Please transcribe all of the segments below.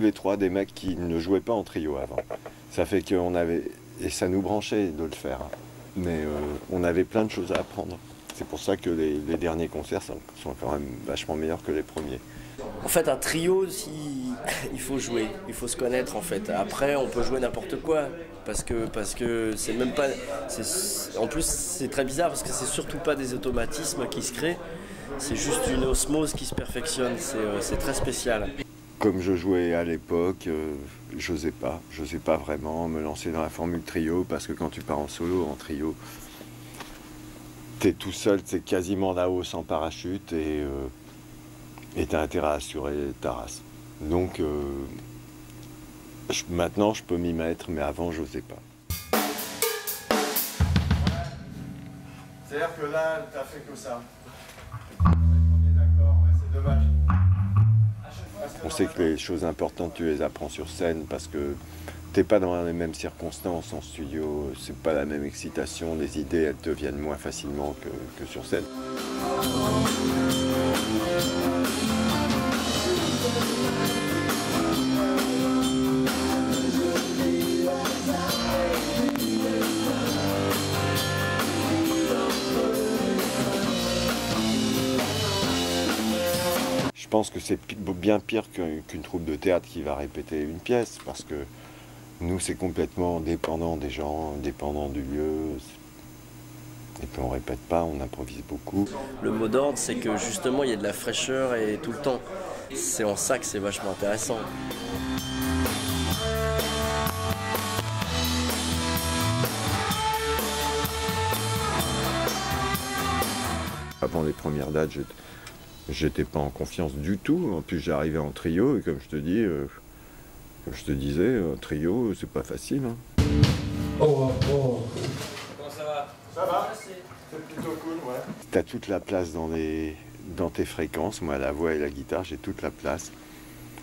les trois des mecs qui ne jouaient pas en trio avant. Ça fait qu'on avait... Et ça nous branchait de le faire. Mais on avait plein de choses à apprendre. C'est pour ça que les derniers concerts sont quand même vachement meilleurs que les premiers. En fait, un trio, il faut jouer, il faut se connaître en fait. Après, on peut jouer n'importe quoi. Parce que c'est même pas... En plus, c'est très bizarre parce que c'est surtout pas des automatismes qui se créent. C'est juste une osmose qui se perfectionne. C'est très spécial. Comme je jouais à l'époque, j'osais pas vraiment me lancer dans la formule trio parce que quand tu pars en solo, en trio, t'es tout seul, c'est quasiment là-haut sans parachute et t'as intérêt à assurer ta race. Donc maintenant je peux m'y mettre, mais avant j'osais pas. C'est-à-dire que là, t'as fait que ça. C'est dommage. On sait que les choses importantes, tu les apprends sur scène parce que t'es pas dans les mêmes circonstances en studio, c'est pas la même excitation, les idées elles te viennent moins facilement que sur scène. Je pense que c'est bien pire qu'une troupe de théâtre qui va répéter une pièce, parce que nous, c'est complètement dépendant des gens, dépendant du lieu. Et puis on répète pas, on improvise beaucoup. Le mot d'ordre, c'est que justement, il y a de la fraîcheur et tout le temps. C'est en ça que c'est vachement intéressant. Avant les premières dates, j'étais pas en confiance du tout. En plus, j'arrivais en trio et comme je te dis, comme je te disais, un trio, c'est pas facile. Hein. Oh. Comment ça va? Ça va? C'est plutôt cool, ouais. T'as toute la place dans tes fréquences. Moi, la voix et la guitare, j'ai toute la place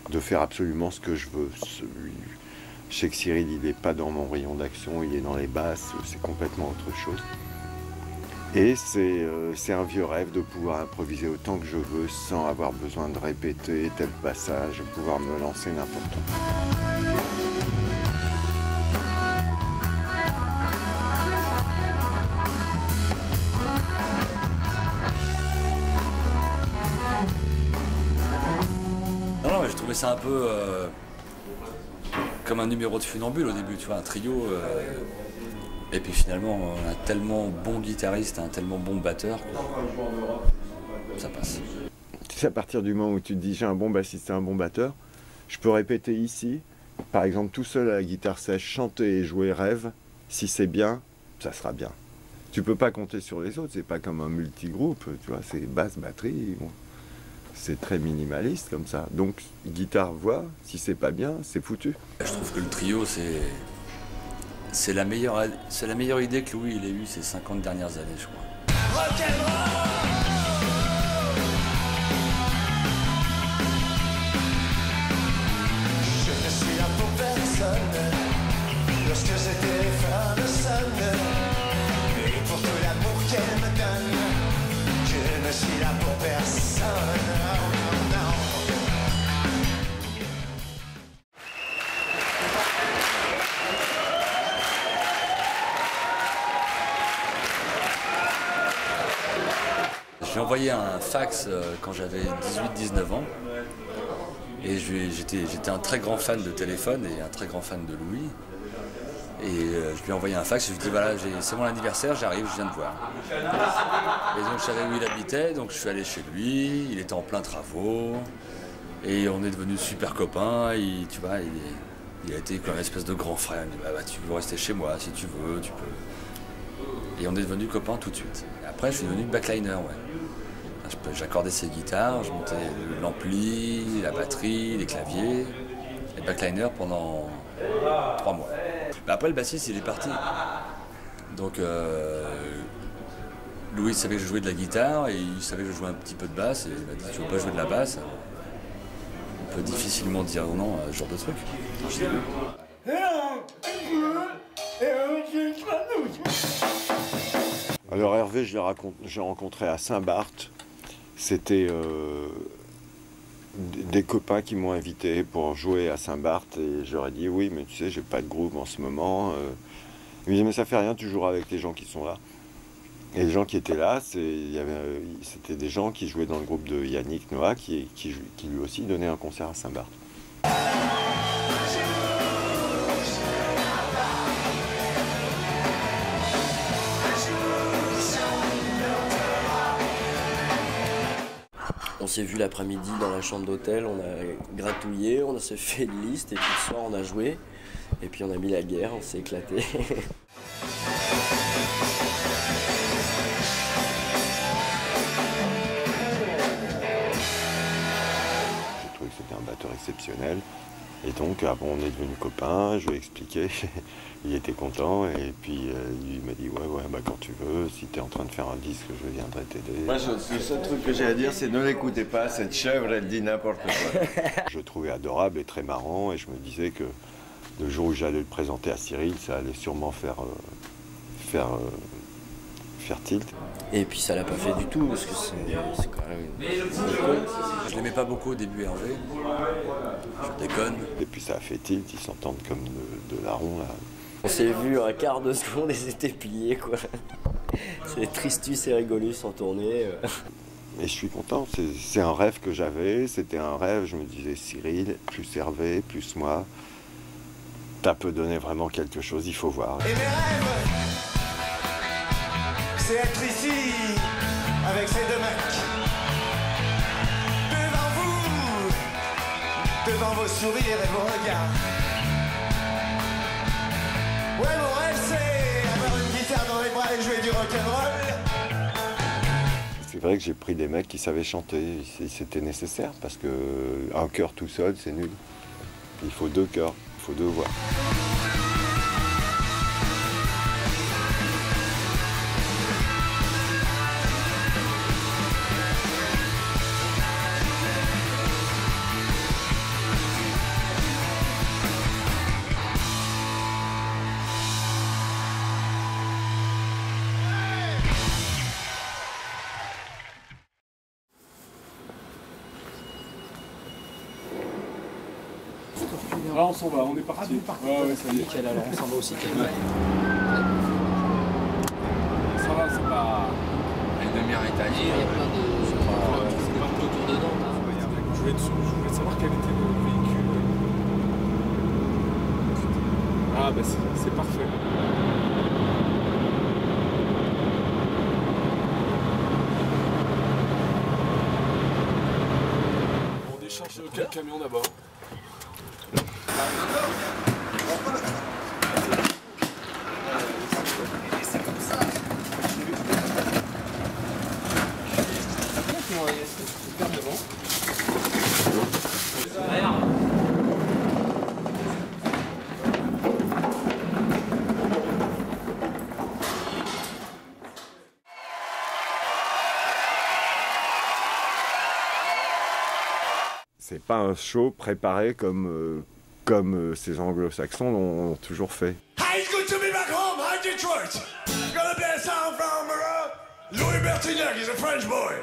de faire absolument ce que je veux. Je sais que Cyril, il n'est pas dans mon rayon d'action, il est dans les basses, c'est complètement autre chose. Et c'est un vieux rêve de pouvoir improviser autant que je veux sans avoir besoin de répéter tel passage, pouvoir me lancer n'importe où. Non, mais je trouvais ça un peu comme un numéro de funambule au début, tu vois, un trio. Et puis finalement, on a un tellement bon guitariste, un tellement bon batteur que ça passe. Tu sais, à partir du moment où tu te dis j'ai un bon bassiste et un bon batteur, je peux répéter ici, par exemple tout seul à la guitare sèche, chanter et jouer Rêve, si c'est bien, ça sera bien. Tu peux pas compter sur les autres, c'est pas comme un multigroupe, tu vois, c'est basse, batterie, bon. C'est très minimaliste comme ça. Donc guitare, voix, si c'est pas bien, c'est foutu. Je trouve que le trio, c'est la meilleure idée que Louis il ait eue ces 50 dernières années, je crois. Je ne suis là pour personne, lorsque je téléphone sonne, et pour tout l'amour qu'elle me donne, je ne suis là pour personne. J'ai envoyé un fax quand j'avais 18-19 ans. Et j'étais un très grand fan de téléphone et un très grand fan de Louis. Et je lui ai envoyé un fax, je lui ai dit voilà, c'est mon anniversaire, j'arrive, je viens de voir. Et donc je savais où il habitait, donc je suis allé chez lui, il était en plein travaux. Et on est devenus super copains, tu vois, il a été comme une espèce de grand frère. Il m'a dit bah, tu veux rester chez moi si tu veux, tu peux. Et on est devenus copains tout de suite. Et après je suis devenu backliner, ouais. J'accordais ses guitares, je montais l'ampli, la batterie, les claviers, et backliner pendant 3 mois. Mais après le bassiste il est parti. Donc Louis savait que je jouais de la guitare et il savait que je jouais un petit peu de basse et il m'a dit tu veux pas jouer de la basse? On peut difficilement dire non à ce genre de truc. Alors Hervé, je l'ai rencontré à Saint-Barth. C'était des copains qui m'ont invité pour jouer à Saint-Barth et j'aurais dit oui, mais tu sais, j'ai pas de groupe en ce moment. Ils me disaient mais ça fait rien, tu joueras avec les gens qui sont là. Et les gens qui étaient là, c'était des gens qui jouaient dans le groupe de Yannick Noah qui lui aussi donnait un concert à Saint-Barth. On s'est vu l'après-midi dans la chambre d'hôtel, on a gratouillé, on s'est fait une liste et puis le soir on a joué. Et puis on a mis la guerre, on s'est éclaté. J'ai trouvé que c'était un batteur exceptionnel. Et donc on est devenus copains, je lui ai expliqué, il était content et puis il m'a dit ouais bah quand tu veux, si tu es en train de faire un disque, je viendrai t'aider. Moi le seul truc que j'ai à dire c'est ne l'écoutez pas, cette chèvre elle dit n'importe quoi. Je le trouvais adorable et très marrant et je me disais que le jour où j'allais le présenter à Cyril, ça allait sûrement faire tilt. Et puis ça l'a pas fait du tout parce que c'est quand même... Je l'aimais pas beaucoup au début, Hervé. Je déconne. Et puis ça a fait tilt, ils s'entendent comme de larrons là. On s'est vu un quart de seconde et c'était plié quoi. C'est Tristus et Rigolus en tournée. Et je suis content, c'est un rêve que j'avais, c'était un rêve, je me disais Cyril, plus Hervé, plus moi, ça peut donner vraiment quelque chose, il faut voir. Et mes rêves, c'est être ici, avec ces deux mecs. Devant vos sourires et vos regards. Ouais, mon rêve, c'est avoir une guitare dans les bras et jouer du rock'n'roll. C'est vrai que j'ai pris des mecs qui savaient chanter, c'était nécessaire, parce qu'un chœur tout seul, c'est nul. Il faut deux chœurs, il faut deux voix. Là on s'en va, on est parti. Ouais, ça y est. Nickel, alors on s'en va aussi. Ça va, c'est pas... Une demi-heure italienne. Il y a plein de... C'est partout autour de Nantes. Je voulais savoir quel était le véhicule. Ah bah c'est parfait. On décharge quel camion d'abord? C'est pas un show préparé comme ces anglo-saxons l'ont toujours fait. Hey, it's good to be back home, hi Detroit. Gonna play a song from Louis Bertignac, he's a French boy.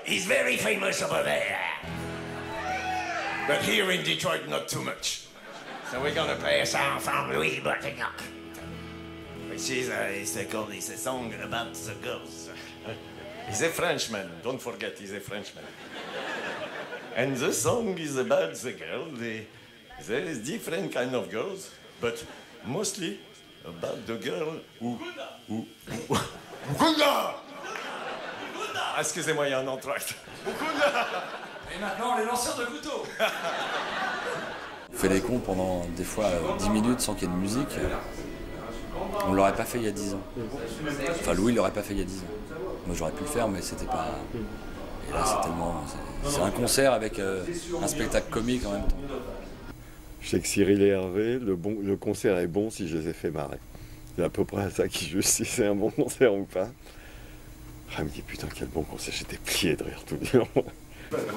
He's very famous over there. But here in Detroit, not too much. So we're gonna play a song from Louis Bertignac. Which is it's a song about the girls. He's a Frenchman, don't forget he's a Frenchman. And the song is about the girl. There is different kind of girls, but mostly about the girl who... Mukunda! Excusez-moi, il y a un entracte. Mukunda! Et maintenant, les lanceurs de couteaux. On fait les cons pendant des fois 10 minutes sans qu'il y ait de musique. On ne l'aurait pas fait il y a 10 ans. Enfin, Louis ne l'aurait pas fait il y a 10 ans. Moi, j'aurais pu le faire, mais c'était pas... Et là, c'est tellement... C'est un concert avec un spectacle comique en même temps. Je sais que Cyril et Hervé, le concert est bon si je les ai fait marrer. C'est à peu près ça qui juge si c'est un bon concert ou pas. Ah, il me dit putain quel bon concert, j'étais plié de rire tout le long.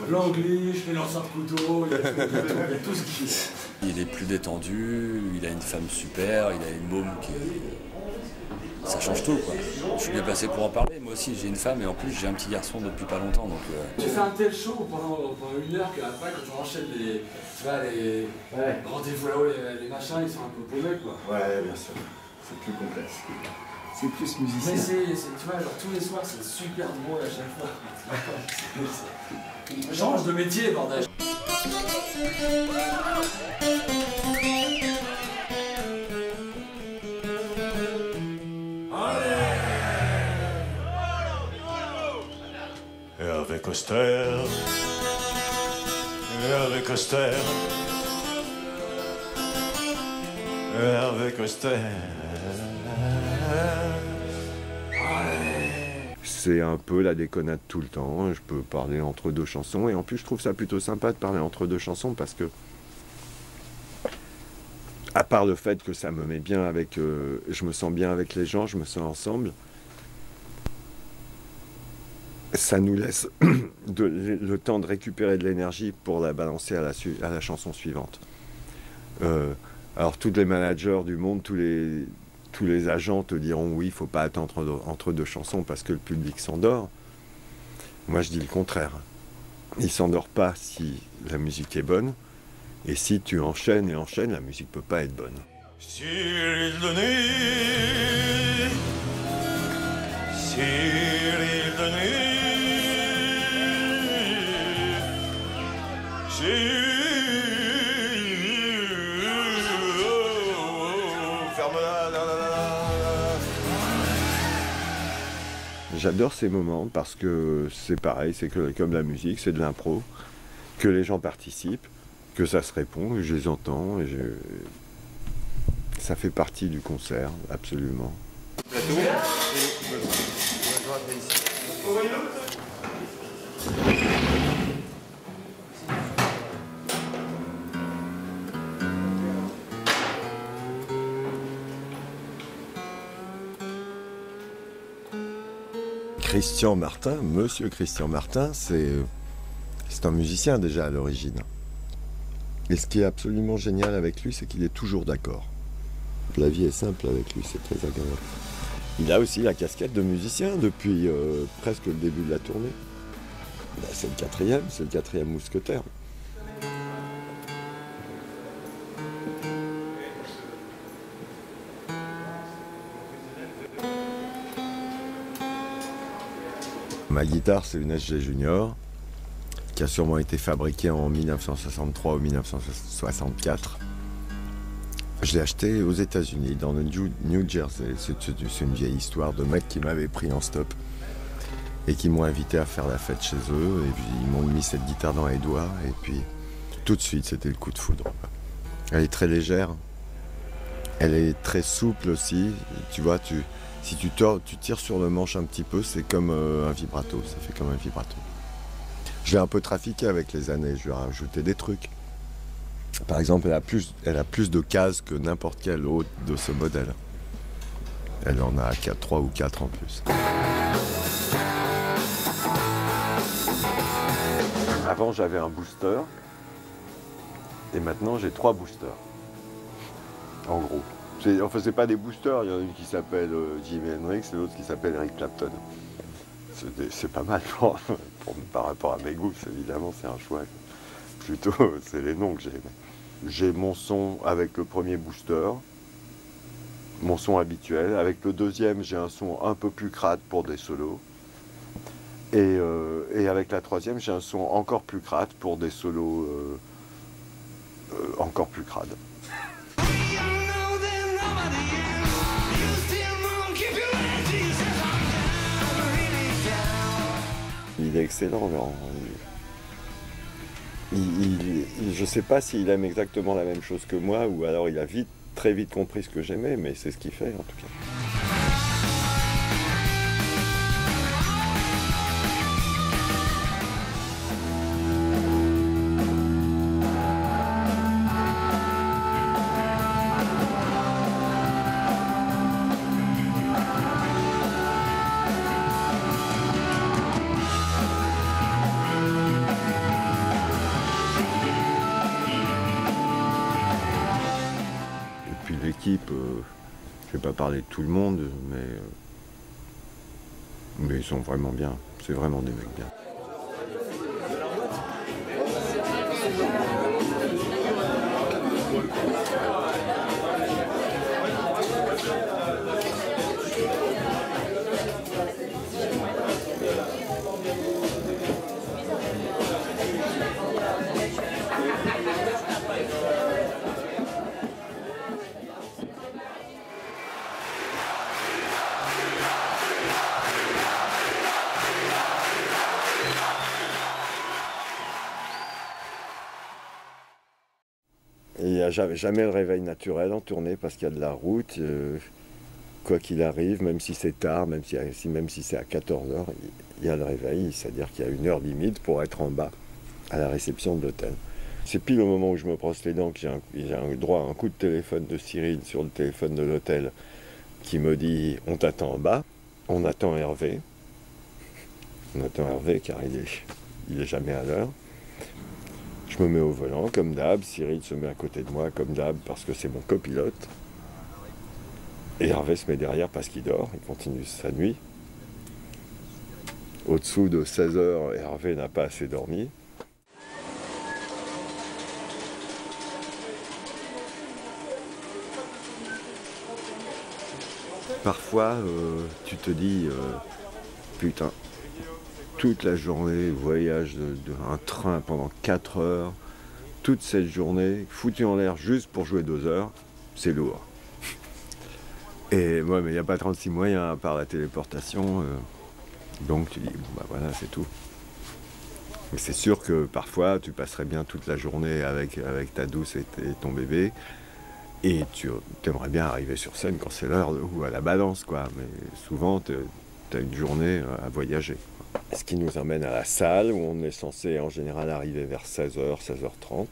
L'anglais, les lanceurs de couteaux, il y a tout ce qui... Il est plus détendu, il a une femme super, il a une môme ça change tout, quoi. Je suis bien placé pour en parler. Moi aussi, j'ai une femme et en plus, j'ai un petit garçon depuis pas longtemps. Donc, Tu fais un tel show pendant 1 heure qu'après, quand tu enchaînes les rendez-vous là-haut, les machins, ils sont un peu paumés, quoi. Ouais, bien sûr. C'est plus complexe. C'est plus musicien. Mais tu vois, genre tous les soirs, c'est super drôle à chaque fois. Change de métier, bordel. Hervé Coster, Hervé Coster, Hervé Coster. C'est un peu la déconnade tout le temps, je peux parler entre deux chansons et en plus je trouve ça plutôt sympa de parler entre deux chansons parce que à part le fait que ça me met bien avec, je me sens bien avec les gens, je me sens ensemble, ça nous laisse le temps de récupérer de l'énergie pour la balancer à la chanson suivante. Alors tous les managers du monde, tous les agents te diront oui, il ne faut pas attendre entre deux chansons parce que le public s'endort. Moi je dis le contraire. Il ne s'endort pas si la musique est bonne. Et si tu enchaînes et enchaînes, la musique ne peut pas être bonne. Cyril Denis, Cyril Denis, J'adore ces moments parce que c'est pareil, c'est que comme la musique, c'est de l'impro, que les gens participent, que ça se répond, que je les entends, et ça fait partie du concert, absolument. Christian Martin, Monsieur Christian Martin, c'est un musicien déjà à l'origine. Et ce qui est absolument génial avec lui, c'est qu'il est toujours d'accord. La vie est simple avec lui, c'est très agréable. Il a aussi la casquette de musicien depuis presque le début de la tournée. Là, c'est le quatrième mousquetaire. Ma guitare, c'est une SG Junior, qui a sûrement été fabriquée en 1963 ou 1964. Je l'ai acheté aux États-Unis, dans le New Jersey. C'est une vieille histoire de mecs qui m'avaient pris en stop et qui m'ont invité à faire la fête chez eux. Et puis ils m'ont mis cette guitare dans les doigts. Et puis tout de suite, c'était le coup de foudre. Elle est très légère. Elle est très souple aussi. Tu vois, si tu tires sur le manche un petit peu, c'est comme un vibrato. Ça fait comme un vibrato. Je l'ai un peu trafiqué avec les années. Je lui ai rajouté des trucs. Par exemple, elle a plus de cases que n'importe quel autre de ce modèle. Elle en a 3 ou 4 en plus. Avant, j'avais un booster. Et maintenant, j'ai 3 boosters. En gros. Enfin, c'est pas des boosters. Il y en a une qui s'appelle Jimi Hendrix et l'autre qui s'appelle Eric Clapton. C'est pas mal par rapport à mes goûts, évidemment, c'est un choix. Plutôt, c'est les noms que j'ai aimés. J'ai mon son avec le premier booster, mon son habituel. Avec le deuxième, j'ai un son un peu plus crade pour des solos. Et avec la troisième, j'ai un son encore plus crade pour des solos encore plus crades. Il est excellent, Laurent. Je ne sais pas s'il aime exactement la même chose que moi, ou alors il a très vite compris ce que j'aimais, mais c'est ce qu'il fait en tout cas. L'équipe, Je vais pas parler de tout le monde, mais ils sont vraiment bien. C'est vraiment des mecs bien. Il n'y a jamais le réveil naturel en tournée parce qu'il y a de la route. Quoi qu'il arrive, même si c'est tard, même si c'est à 14h, il y a le réveil. C'est-à-dire qu'il y a une heure limite pour être en bas à la réception de l'hôtel. C'est pile au moment où je me brosse les dents que j'ai un droit à un coup de téléphone de Cyril sur le téléphone de l'hôtel qui me dit « On t'attend en bas ». On attend Hervé. On attend Hervé car il est jamais à l'heure. Je me mets au volant, comme d'hab. Cyril se met à côté de moi, comme d'hab, parce que c'est mon copilote. Et Hervé se met derrière parce qu'il dort, il continue sa nuit. Au-dessous de 16h, Hervé n'a pas assez dormi. Parfois, tu te dis, putain, toute la journée, voyage d'un train pendant 4 heures, toute cette journée, foutu en l'air juste pour jouer 2 heures, c'est lourd. Et moi, mais il n'y a pas 36 moyens à part la téléportation, donc tu dis, bon, bah voilà, c'est tout. Mais c'est sûr que parfois, tu passerais bien toute la journée avec ta douce et ton bébé, et tu aimerais bien arriver sur scène quand c'est l'heure ou à la balance, quoi. Mais souvent, tu as une journée à voyager. Ce qui nous emmène à la salle où on est censé en général arriver vers 16h, 16h30.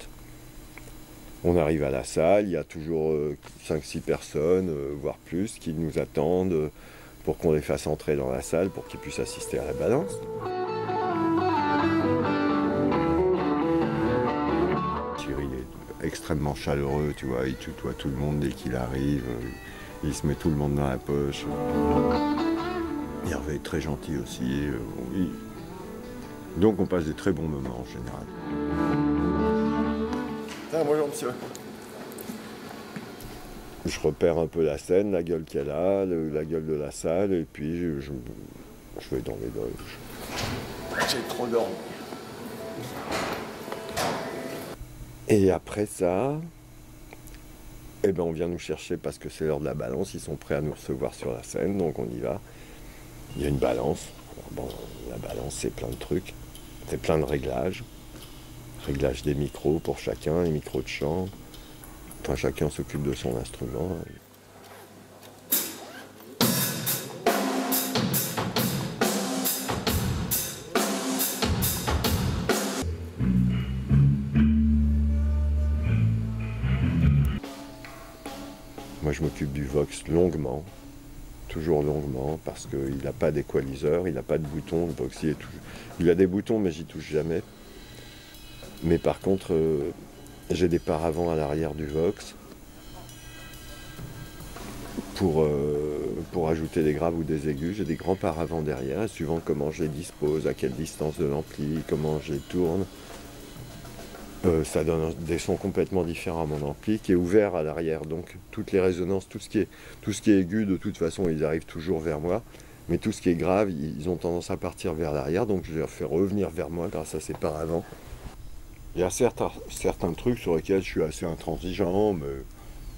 On arrive à la salle, il y a toujours 5-6 personnes, voire plus, qui nous attendent pour qu'on les fasse entrer dans la salle pour qu'ils puissent assister à la balance. Cyril est extrêmement chaleureux, tu vois, il tutoie tout le monde dès qu'il arrive, il se met tout le monde dans la poche. Hervé est très gentil aussi. Donc on passe des très bons moments en général. Ah, bonjour monsieur. Je repère un peu la scène, la gueule qu'elle a, la gueule de la salle, et puis je vais dans les loges. J'ai trop dormi. Et après ça, eh ben on vient nous chercher parce que c'est l'heure de la balance, ils sont prêts à nous recevoir sur la scène, donc on y va. Il y a une balance. Alors bon, la balance, c'est plein de trucs. C'est plein de réglages. Réglage des micros pour chacun, les micros de chant. Enfin, chacun s'occupe de son instrument. Moi, je m'occupe du Vox longuement. Toujours longuement, parce qu'il n'a pas d'équaliseur, il n'a pas de bouton. Le Vox, il a des boutons, mais j'y touche jamais. Mais par contre, j'ai des paravents à l'arrière du Vox pour ajouter des graves ou des aigus. J'ai des grands paravents derrière, suivant comment je les dispose, à quelle distance de l'ampli, comment je les tourne. Ça donne des sons complètement différents à mon ampli qui est ouvert à l'arrière. Donc toutes les résonances, tout ce qui est aigu, de toute façon, ils arrivent toujours vers moi. Mais tout ce qui est grave, ils ont tendance à partir vers l'arrière. Donc je les fais revenir vers moi grâce à ces paravents. Il y a certains trucs sur lesquels je suis assez intransigeant, mais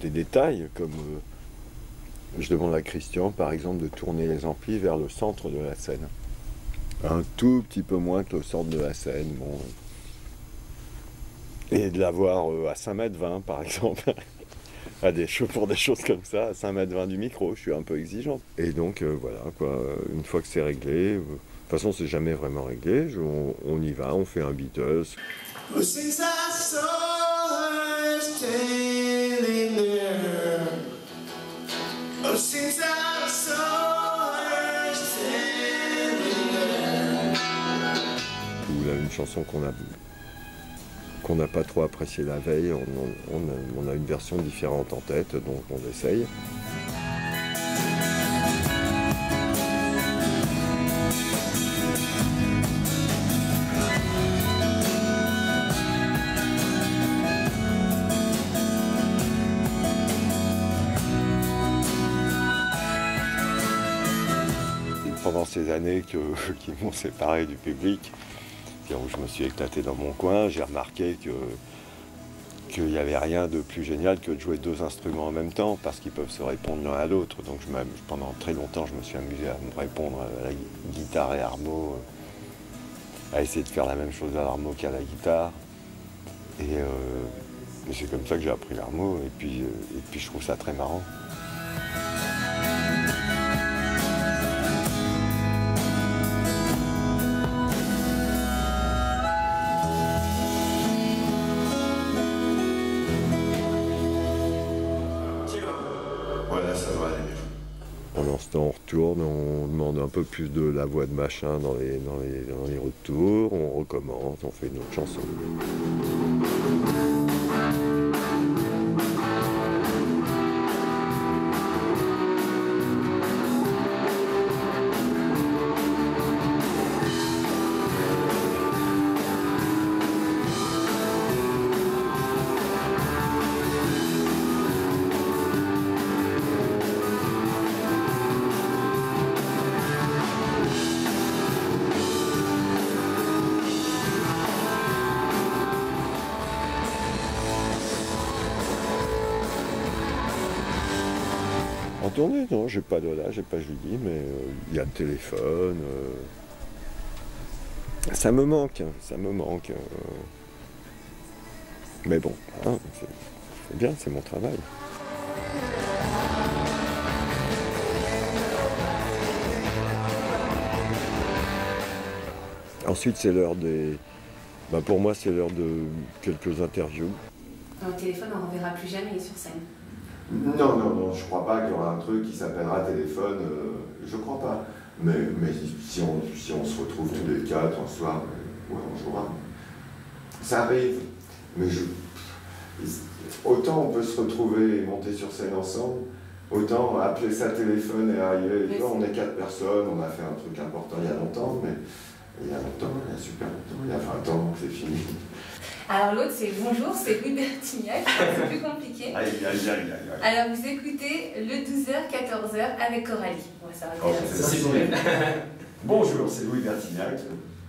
des détails, comme je demande à Christian, par exemple, de tourner les amplis vers le centre de la scène. Un tout petit peu moins que le centre de la scène. Bon. Et de l'avoir à 5,20 m, par exemple. Pour des choses comme ça, à 5,20 m du micro, je suis un peu exigeant. Et donc, voilà, quoi, une fois que c'est réglé, de toute façon, c'est jamais vraiment réglé, on y va, on fait un Beatles. Since I saw her standing there, oh, since I saw her standing there. Ou là, une chanson qu'on n'a pas trop appréciée la veille, on a une version différente en tête, donc on essaye. pendant ces années qui m'ont séparé du public, où je me suis éclaté dans mon coin, j'ai remarqué qu'il n'y avait rien de plus génial que de jouer 2 instruments en même temps, parce qu'ils peuvent se répondre l'un à l'autre. Donc pendant très longtemps, je me suis amusé à me répondre à la guitare et harmo, à essayer de faire la même chose à l'harmo qu'à la guitare. Et c'est comme ça que j'ai appris l'harmo, et puis je trouve ça très marrant. Voilà, ça va aller mieux. Pendant ce temps, on retourne, on demande un peu plus de la voix de machin dans les retours, on recommence, on fait une autre chanson. En tournée, non, j'ai pas Lola, j'ai pas Julie, mais il y a le téléphone. Ça me manque, ça me manque. Mais bon, hein, c'est bien, c'est mon travail. Ensuite, c'est l'heure des... Ben, pour moi, c'est l'heure de quelques interviews. Au téléphone, on ne reverra plus jamais sur scène. Non, je crois pas qu'il y aura un truc qui s'appellera téléphone, je crois pas. Mais si on se retrouve tous les 4 un soir, ouais, on jouera. Ça arrive, mais autant on peut se retrouver et monter sur scène ensemble, autant appeler ça téléphone et arriver, on est 4 personnes, on a fait un truc important il y a longtemps, mais il y a super longtemps, il y a 20 ans, c'est fini. Alors l'autre c'est bonjour, c'est Louis Bertignac, c'est plus compliqué. Alors vous écoutez le 12h-14h avec Coralie. Ouais, ça va bien. C'est bon. Bonjour, c'est Louis Bertignac.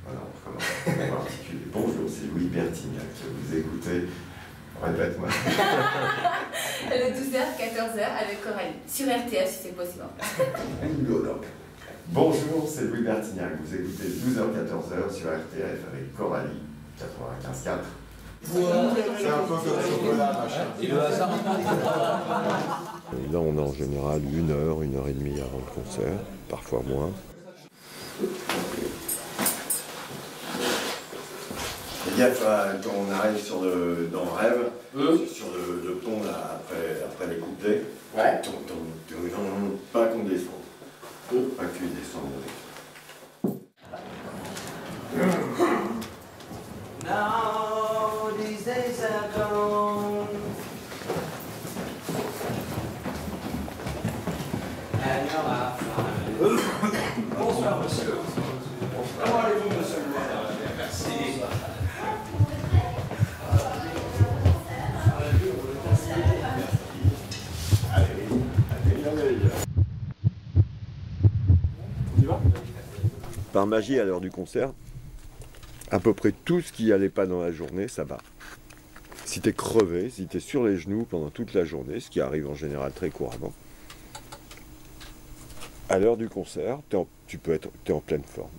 Voilà, on recommence. Bonjour, c'est Louis Bertignac. Vous écoutez, répète-moi. Le 12h-14h avec Coralie. Sur RTF si c'est possible. Bonjour, c'est Louis Bertignac. Vous écoutez 12h-14h sur RTF avec Coralie 95.4. C'est un peu comme chocolat, machin. Et le hasard. Là, on a en général 1 heure, 1h30 avant le concert, parfois moins. Fais gaffe quand on arrive dans le rêve, sur le pont là, après les couplets, Ouais. pas qu'on descende. Pas que descendre avec. Now these days are gone, and now I find. Bonsoir monsieur. Comment allez-vous monsieur le maire? Merci. On y va? Par magie, à l'heure du concert, à peu près tout ce qui allait pas dans la journée, ça va. Si t'es crevé, si t'es sur les genoux pendant toute la journée, ce qui arrive en général très couramment, à l'heure du concert, t'es en pleine forme.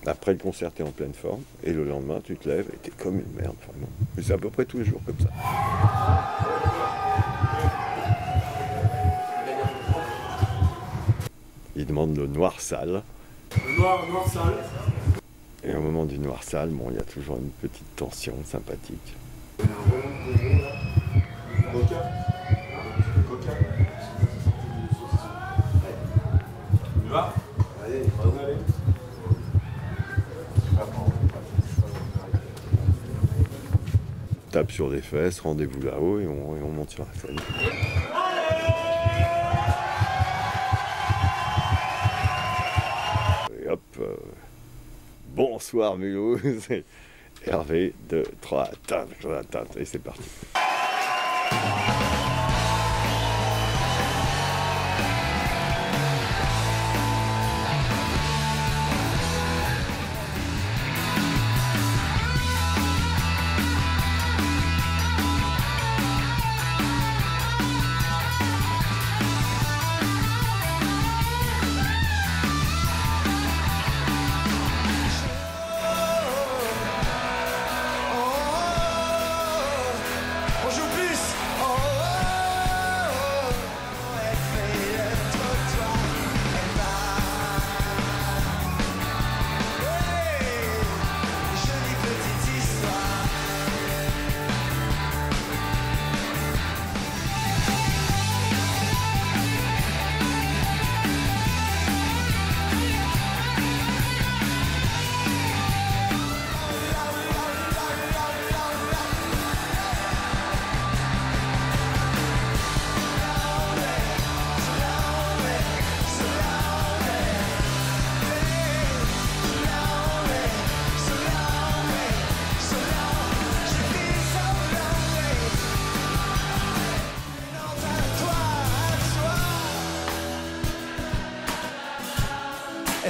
Après le concert, t'es en pleine forme, et le lendemain, tu te lèves et t'es comme une merde, vraiment. Mais c'est à peu près tous les jours comme ça. Il demande le noir sale. Le noir sale. Et au moment du noir sale, bon, il y a toujours une petite tension sympathique. Coca. Coca. On y va? Allez, allez. Tape sur les fesses, rendez-vous là-haut et on monte sur la scène. Et hop, bonsoir Mulhouse, c'est Hervé, 2, 3, et c'est parti.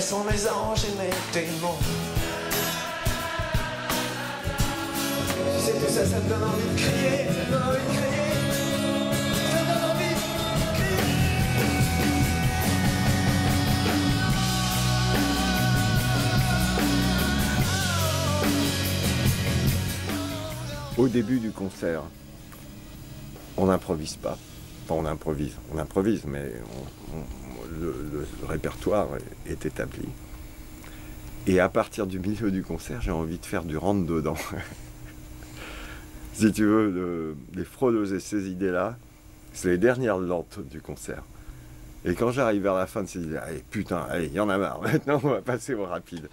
sont mes anges et mes démons. Tu sais, tout ça, ça me donne envie de crier, ça me donne envie de crier. Ça me donne envie de crier. Au début du concert, on n'improvise pas. Enfin, on improvise, mais le répertoire est établi. Et à partir du milieu du concert, j'ai envie de faire du rentre-dedans. Si tu veux, les fraudeuses et ces idées-là, c'est les dernières lentes du concert. Et quand j'arrive vers la fin de ces idées, allez, putain, allez, il y en a marre, maintenant on va passer au rapide.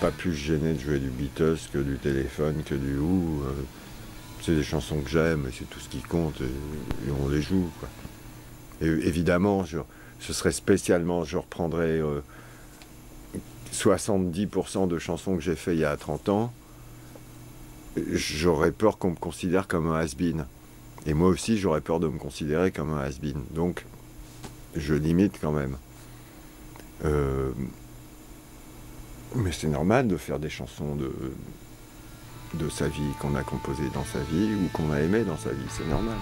Pas plus gêné de jouer du Beatles que du Téléphone, que du Who. C'est des chansons que j'aime et c'est tout ce qui compte et on les joue, quoi. Et évidemment, ce serait spécialement, je reprendrais 70% de chansons que j'ai fait il y a 30 ans. J'aurais peur qu'on me considère comme un has-been. Et moi aussi, j'aurais peur de me considérer comme un has-been. Donc, je limite quand même. Mais c'est normal de faire des chansons de sa vie, qu'on a composées dans sa vie ou qu'on a aimé dans sa vie, c'est normal.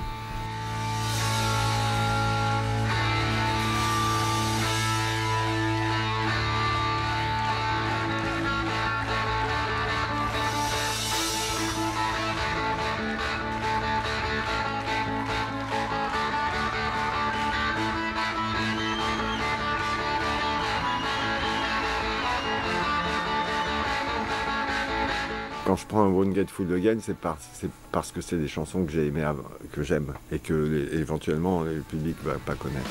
Quand je prends un Won't Get Fooled Again, c'est parce que c'est des chansons que j'ai aimées, que j'aime et que éventuellement le public va pas connaître.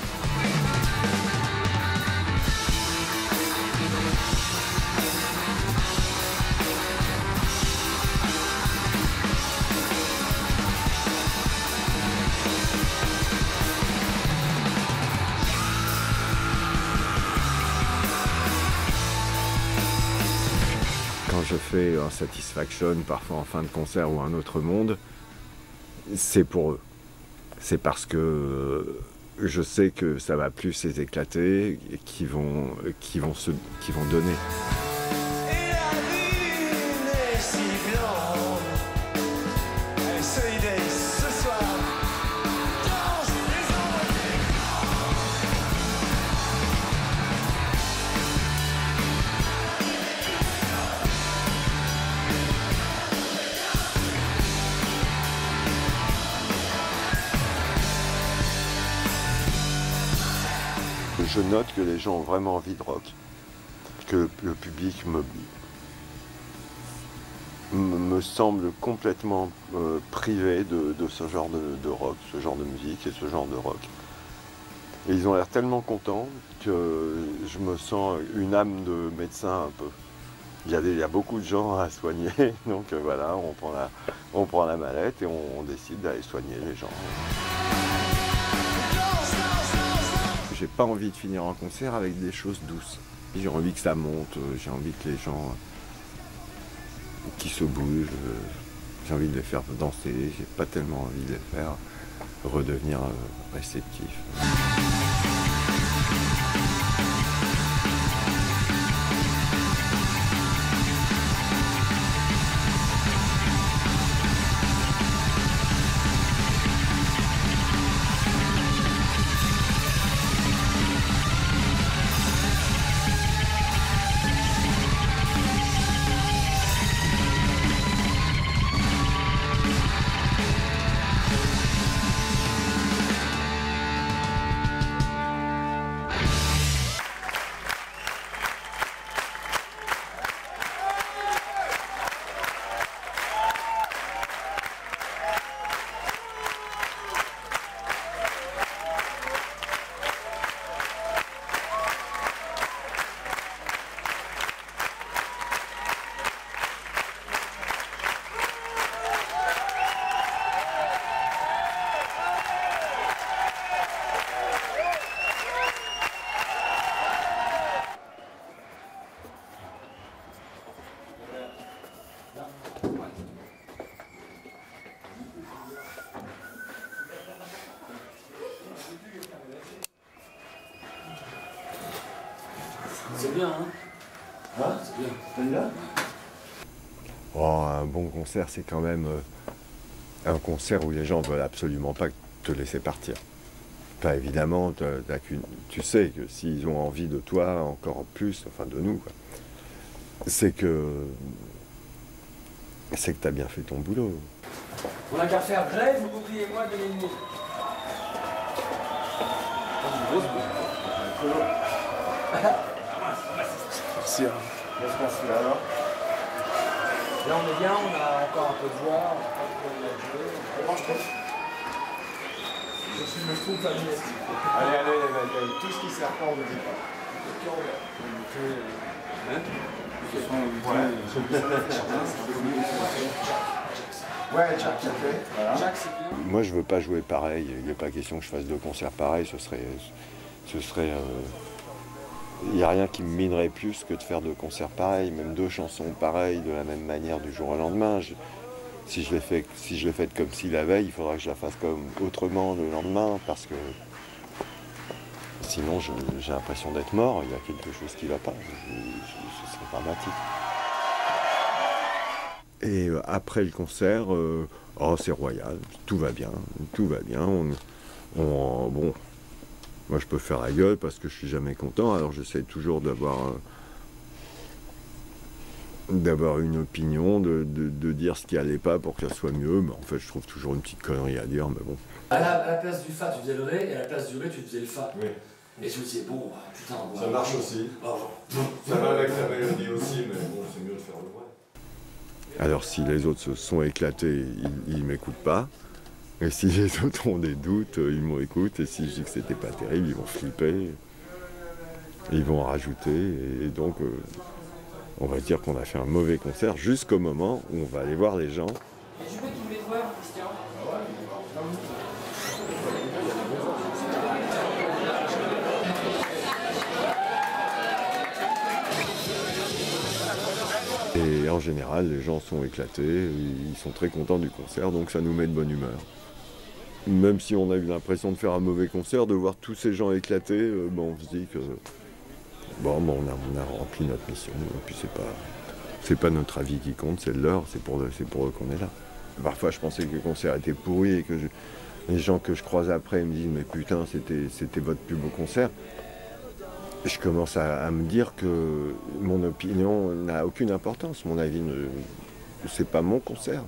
Quand je fais un Satisfaction, parfois en fin de concert ou un autre monde, c'est pour eux. C'est parce que je sais que ça va plus les éclater et qu'ils vont donner. Et la lune est si blonde, elle se idée ce soir, danse les ombres. Je note que les gens ont vraiment envie de rock, que le public me semble complètement privé de ce genre de rock, ce genre de musique et ce genre de rock. Et ils ont l'air tellement contents que je me sens une âme de médecin un peu. Il y a beaucoup de gens à soigner, donc voilà, on prend la mallette et on décide d'aller soigner les gens. J'ai pas envie de finir un concert avec des choses douces. J'ai envie que ça monte, j'ai envie que les gens qui se bougent, j'ai envie de les faire danser, j'ai pas tellement envie de les faire redevenir réceptifs. C'est bien, hein? Hein? C'est bien. T'es là? Oh, un bon concert, c'est quand même un concert où les gens veulent absolument pas te laisser partir. Enfin, évidemment, tu sais que s'ils ont envie de toi, encore plus, enfin de nous, quoi, c'est que t'as bien fait ton boulot. On n'a qu'à faire grève, vous oubliez-moi 2 minutes. Merci. Qu'est-ce qu'on fait alors? Là on est bien, on a encore un peu de voix, on a pas de problème à jouer. On mange pas. Je suis le fou familier. Allez, tout ce qui sert pas, on ne dit pas. Ouais, Jack, voilà. Jack, c'est bien. Moi, je veux pas jouer pareil. Il n'est pas question que je fasse 2 concerts pareils. Ce serait il n'y a rien qui me minerait plus que de faire 2 concerts pareils, même 2 chansons pareilles de la même manière du jour au lendemain. Si je l'ai faite comme si la veille, il faudra que je la fasse comme autrement le lendemain, parce que sinon j'ai l'impression d'être mort. Il y a quelque chose qui ne va pas. Ce serait dramatique. Et après le concert, c'est royal, tout va bien. Bon, moi je peux faire la gueule parce que je suis jamais content, alors j'essaie toujours d'avoir une opinion, de dire ce qui allait pas pour que ça soit mieux, mais en fait je trouve toujours une petite connerie à dire, mais bon. À la place du fa, tu faisais le ré, et à la place du ré, tu faisais le fa. Oui. Et je me disais, bon, putain, Ça marche aussi. Ça va avec la mélodie aussi, mais bon, c'est mieux de faire le vrai. Alors si les autres se sont éclatés, ils m'écoutent pas. Et si les autres ont des doutes, ils m'écoutent. Et si je dis que c'était pas terrible, ils vont flipper. Ils vont en rajouter. Et donc, on va dire qu'on a fait un mauvais concert jusqu'au moment où on va aller voir les gens. Et en général, les gens sont éclatés, ils sont très contents du concert, donc ça nous met de bonne humeur. Même si on a eu l'impression de faire un mauvais concert, de voir tous ces gens éclatés, on se dit que on a rempli notre mission. Et puis c'est pas notre avis qui compte, c'est leur, c'est pour eux qu'on est là. Parfois, je pensais que le concert était pourri et que les gens que je croise après me disent mais putain, c'était votre plus beau concert. Je commence à me dire que mon opinion n'a aucune importance. Mon avis, c'est pas mon concert.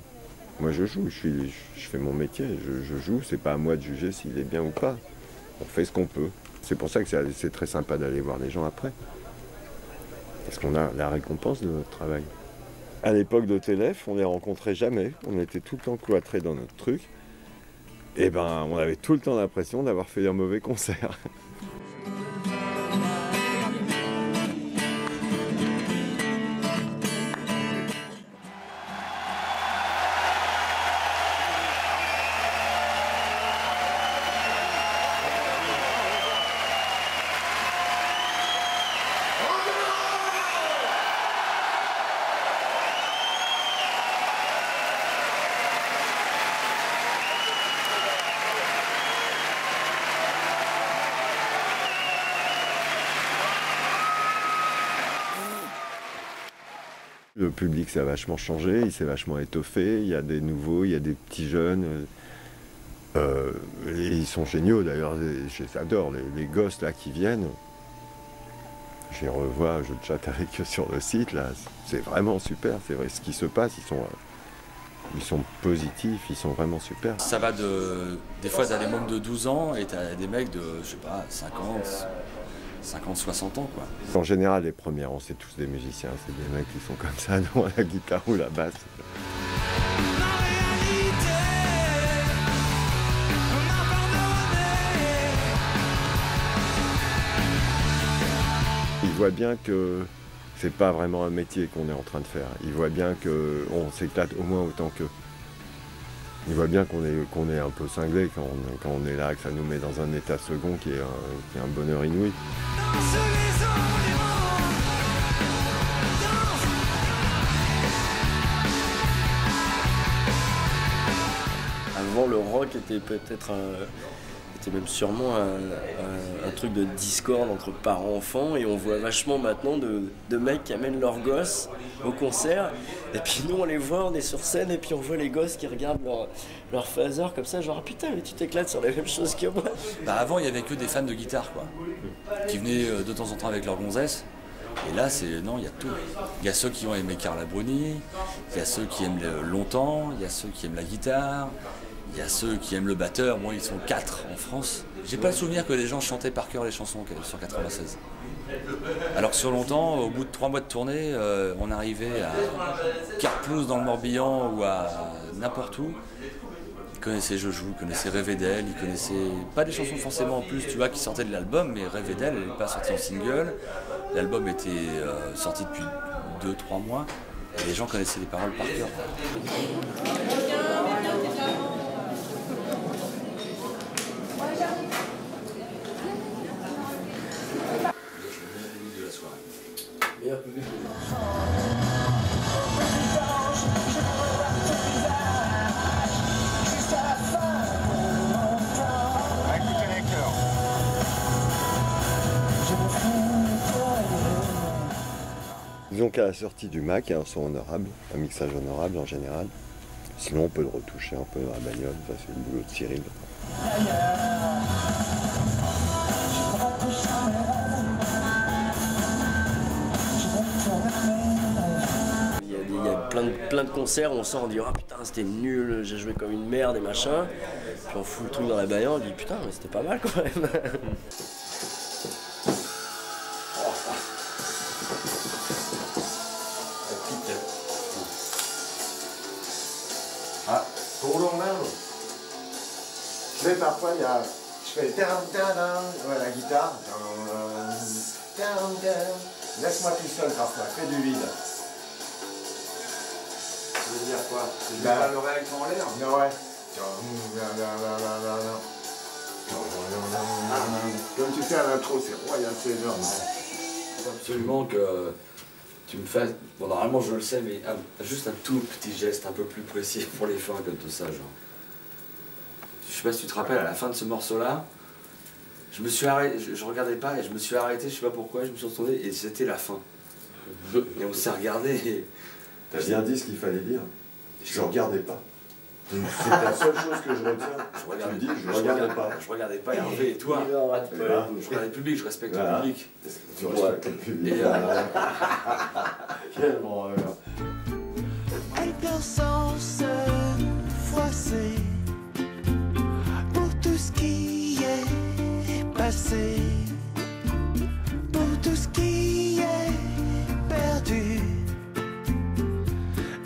Moi, je joue, je fais mon métier, je joue. C'est pas à moi de juger s'il est bien ou pas. On fait ce qu'on peut. C'est pour ça que c'est très sympa d'aller voir les gens après. Parce qu'on a la récompense de notre travail. À l'époque de Télèf, on ne les rencontrait jamais. On était tout le temps cloîtrés dans notre truc. Et on avait tout le temps l'impression d'avoir fait un mauvais concert. Le public, ça a vachement changé, il s'est vachement étoffé, il y a des nouveaux, il y a des petits jeunes. Et ils sont géniaux d'ailleurs, j'adore les gosses là qui viennent. Je les revois, je chatte avec eux sur le site, là, c'est vraiment super, c'est vrai ce qui se passe, ils sont positifs, ils sont vraiment super. Ça va des fois t'as des mômes de 12 ans et t'as des mecs de, je sais pas, 50, 60 ans quoi. En général, les premiers rangs, c'est tous des musiciens, c'est des mecs qui sont comme ça, devant la guitare ou la basse. Ils voient bien que c'est pas vraiment un métier qu'on est en train de faire. Ils voient bien qu'on s'éclate au moins autant qu'eux. Ils voient bien qu'on est un peu cinglé quand on est là, que ça nous met dans un état second qui est un bonheur inouï. Avant, le rock était peut-être c'était même sûrement un truc de discorde entre parents-enfants, et on voit vachement maintenant de mecs qui amènent leurs gosses au concert, et puis nous on les voit, on est sur scène, et puis on voit les gosses qui regardent leur phaser comme ça, genre putain mais tu t'éclates sur les mêmes choses que moi. Bah avant il y avait que des fans de guitare quoi, qui venaient de temps en temps avec leur gonzesse. Et là, non, il y a tout. Il y a ceux qui ont aimé Carla Bruni, il y a ceux qui aiment longtemps, il y a ceux qui aiment la guitare, il y a ceux qui aiment le batteur. Moi, ils sont 4 en France. J'ai pas le souvenir que les gens chantaient par cœur les chansons sur 96. Alors que sur longtemps, au bout de 3 mois de tournée, on arrivait à Carplouse dans le Morbihan ou à n'importe où. Ils connaissaient Jojo, ils connaissaient Rêver d'elle, ils connaissaient pas des chansons forcément en plus, tu vois, qui sortaient de l'album, mais Rêver d'elle, elle n'est pas sortie en single. L'album était sorti depuis 2-3 mois, et les gens connaissaient les paroles par cœur. Disons qu'à la sortie du Mac, il y a un son honorable, un mixage honorable en général. Sinon, on peut le retoucher un peu dans la bagnole, ça c'est le boulot de Cyril. Il y a plein de concerts où on sort, on dit oh putain c'était nul, j'ai joué comme une merde et machin. Puis on fout le truc dans la bagnole, on dit putain mais c'était pas mal quand même. Ah, pour l'homme, je fais parfois, je fais ouais, la guitare. Laisse-moi tout seul parfois, fais du vide. Ça veut dire quoi? Tu Bah, pas l'oreille en l'air? Non, ouais. Comme tu fais à l'intro, c'est royal, c'est énorme. Il faut absolument que tu me fasses. Bon, normalement je le sais, mais juste un tout petit geste un peu plus précis pour les fins comme tout ça, genre. Je sais pas si tu te rappelles, à la fin de ce morceau-là, je me suis arrêté, je regardais pas et je me suis arrêté, je sais pas pourquoi, je me suis retourné et c'était la fin. Et on s'est regardé et. T'as bien dit ce qu'il fallait dire. Je regardais pas. C'est la seule chose que je retiens. Je regardais pas Hervé et toi. Je regardais le public, je respecte le public. Tu respectes le public. Quel bon rêve. Elle perd sans se froisser pour tout ce qui est passé, pour tout ce qui est perdu.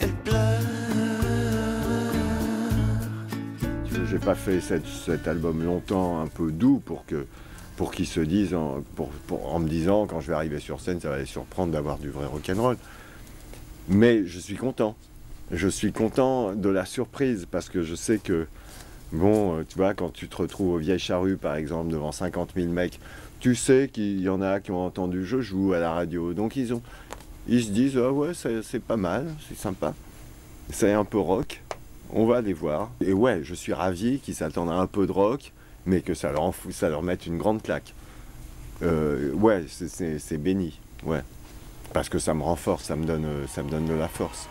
Elle pleure. J'ai pas fait cet album longtemps, un peu doux, pour qu'ils se disent, en me disant, quand je vais arriver sur scène, ça va les surprendre d'avoir du vrai rock'n'roll. Mais je suis content. Je suis content de la surprise, parce que je sais que, bon, tu vois, quand tu te retrouves aux Vieilles Charrues, par exemple, devant 50 000 mecs, tu sais qu'il y en a qui ont entendu « Je joue » à la radio. Donc ils se disent « Ah ouais, c'est pas mal, c'est sympa. C'est un peu rock. On va aller voir. » Et ouais, je suis ravi qu'ils s'attendent à un peu de rock, mais que ça leur mette une grande claque. Ouais, c'est béni, ouais. Parce que ça me renforce, ça me donne de la force.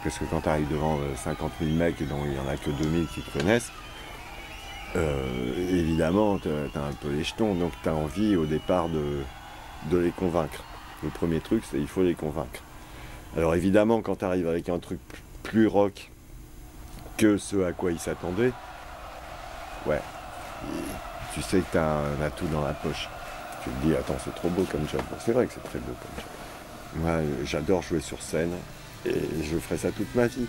Parce que quand tu arrives devant 50 000 mecs et dont il n'y en a que 2000 qui te connaissent, évidemment, tu as un peu les jetons, donc tu as envie au départ de les convaincre. Le premier truc, c'est qu'il faut les convaincre. Alors évidemment, quand tu arrives avec un truc plus rock que ce à quoi ils s'attendaient, ouais, tu sais que tu as un atout dans la poche. Tu te dis, attends, c'est trop beau comme job. C'est vrai que c'est très beau comme job. Moi, j'adore jouer sur scène et je ferai ça toute ma vie.